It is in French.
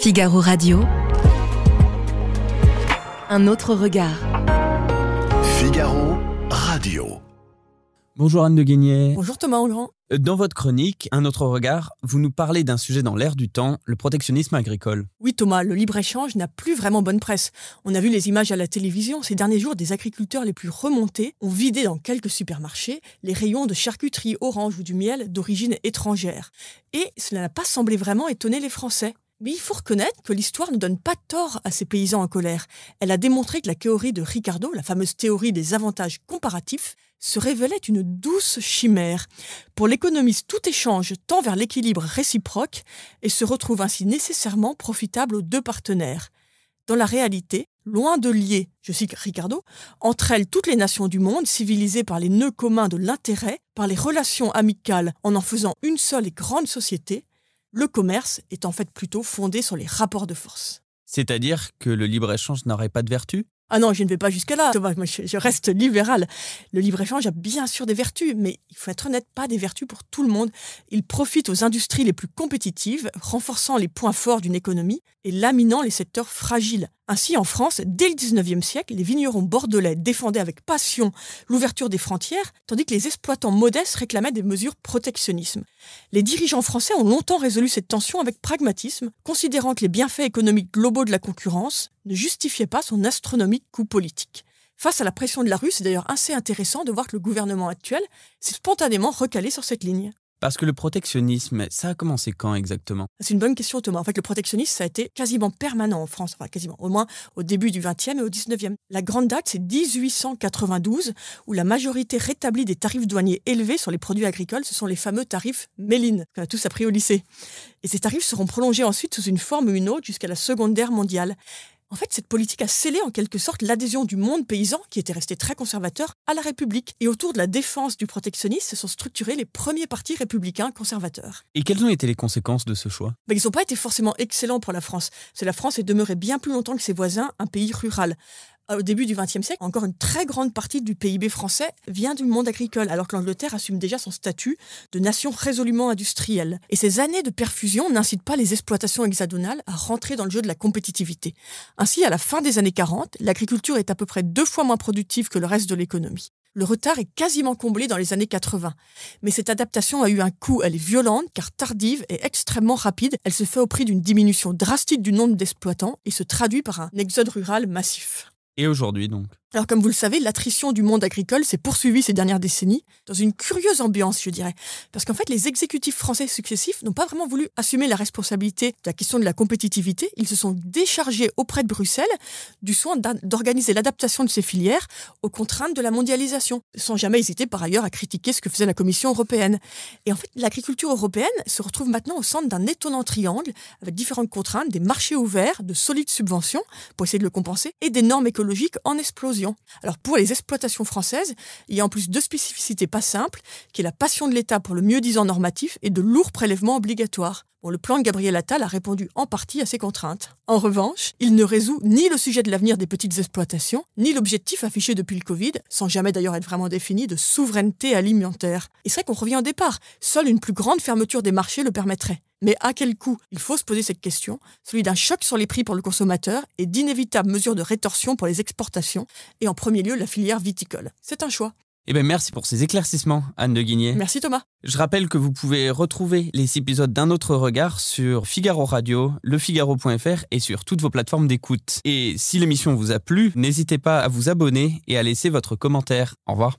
Figaro Radio, un autre regard. Figaro Radio. Bonjour Anne de Guigné. Bonjour Thomas Engrand. Dans votre chronique, Un autre regard, vous nous parlez d'un sujet dans l'air du temps, le protectionnisme agricole. Oui Thomas, le libre-échange n'a plus vraiment bonne presse. On a vu les images à la télévision. Ces derniers jours, des agriculteurs les plus remontés ont vidé dans quelques supermarchés les rayons de charcuterie orange ou du miel d'origine étrangère. Et cela n'a pas semblé vraiment étonner les Français. Mais il faut reconnaître que l'histoire ne donne pas tort à ces paysans en colère. Elle a démontré que la théorie de Ricardo, la fameuse théorie des avantages comparatifs, se révélait une douce chimère. Pour l'économiste, tout échange tend vers l'équilibre réciproque et se retrouve ainsi nécessairement profitable aux deux partenaires. Dans la réalité, loin de lier, je cite Ricardo, entre elles toutes les nations du monde civilisées par les nœuds communs de l'intérêt, par les relations amicales en faisant une seule et grande société, le commerce est en fait plutôt fondé sur les rapports de force. C'est-à-dire que le libre-échange n'aurait pas de vertu ? Ah non, je ne vais pas jusqu'à là, Thomas, moi, je reste libéral. Le libre-échange a bien sûr des vertus, mais il faut être honnête, pas des vertus pour tout le monde. Il profite aux industries les plus compétitives, renforçant les points forts d'une économie et laminant les secteurs fragiles. Ainsi, en France, dès le 19e siècle, les vignerons bordelais défendaient avec passion l'ouverture des frontières, tandis que les exploitants modestes réclamaient des mesures protectionnisme. Les dirigeants français ont longtemps résolu cette tension avec pragmatisme, considérant que les bienfaits économiques globaux de la concurrence ne justifiaient pas son astronomique coût politique. Face à la pression de la rue, c'est d'ailleurs assez intéressant de voir que le gouvernement actuel s'est spontanément recalé sur cette ligne. Parce que le protectionnisme, ça a commencé quand exactement ? C'est une bonne question Thomas. En fait, le protectionnisme, ça a été quasiment permanent en France, enfin quasiment, au moins au début du XXe et au XIXe. La grande date, c'est 1892, où la majorité rétablit des tarifs douaniers élevés sur les produits agricoles. Ce sont les fameux tarifs Méline, qu'on a tous appris au lycée. Et ces tarifs seront prolongés ensuite sous une forme ou une autre jusqu'à la Seconde Guerre mondiale. En fait, cette politique a scellé en quelque sorte l'adhésion du monde paysan, qui était resté très conservateur, à la République. Et autour de la défense du protectionnisme se sont structurés les premiers partis républicains conservateurs. Et quelles ont été les conséquences de ce choix ? Ils n'ont pas été forcément excellents pour la France. La France est demeurée bien plus longtemps que ses voisins un pays rural. Au début du XXe siècle, encore une très grande partie du PIB français vient du monde agricole, alors que l'Angleterre assume déjà son statut de nation résolument industrielle. Et ces années de perfusion n'incitent pas les exploitations hexagonales à rentrer dans le jeu de la compétitivité. Ainsi, à la fin des années 40, l'agriculture est à peu près 2 fois moins productive que le reste de l'économie. Le retard est quasiment comblé dans les années 80. Mais cette adaptation a eu un coût. Elle est violente, car tardive et extrêmement rapide. Elle se fait au prix d'une diminution drastique du nombre d'exploitants et se traduit par un exode rural massif. Et aujourd'hui donc ? Alors comme vous le savez, l'attrition du monde agricole s'est poursuivie ces dernières décennies dans une curieuse ambiance, je dirais. Parce qu'en fait, les exécutifs français successifs n'ont pas vraiment voulu assumer la responsabilité de la question de la compétitivité. Ils se sont déchargés auprès de Bruxelles du soin d'organiser l'adaptation de ces filières aux contraintes de la mondialisation, sans jamais hésiter par ailleurs à critiquer ce que faisait la Commission européenne. Et en fait, l'agriculture européenne se retrouve maintenant au centre d'un étonnant triangle avec différentes contraintes, des marchés ouverts, de solides subventions pour essayer de le compenser et des normes écologiques en explosion. Alors pour les exploitations françaises, il y a en plus 2 spécificités pas simples, qui est la passion de l'État pour le mieux-disant normatif et de lourds prélèvements obligatoires. Le plan de Gabriel Attal a répondu en partie à ces contraintes. En revanche, il ne résout ni le sujet de l'avenir des petites exploitations, ni l'objectif affiché depuis le Covid, sans jamais d'ailleurs être vraiment défini, de souveraineté alimentaire. Et c'est vrai qu'on revient au départ. Seule une plus grande fermeture des marchés le permettrait. Mais à quel coût ? Il faut se poser cette question, celui d'un choc sur les prix pour le consommateur et d'inévitables mesures de rétorsion pour les exportations, et en premier lieu la filière viticole. C'est un choix. Merci pour ces éclaircissements, Anne de Guigné. Merci Thomas. Je rappelle que vous pouvez retrouver les épisodes d'Un autre regard sur Figaro Radio, lefigaro.fr et sur toutes vos plateformes d'écoute. Et si l'émission vous a plu, n'hésitez pas à vous abonner et à laisser votre commentaire. Au revoir.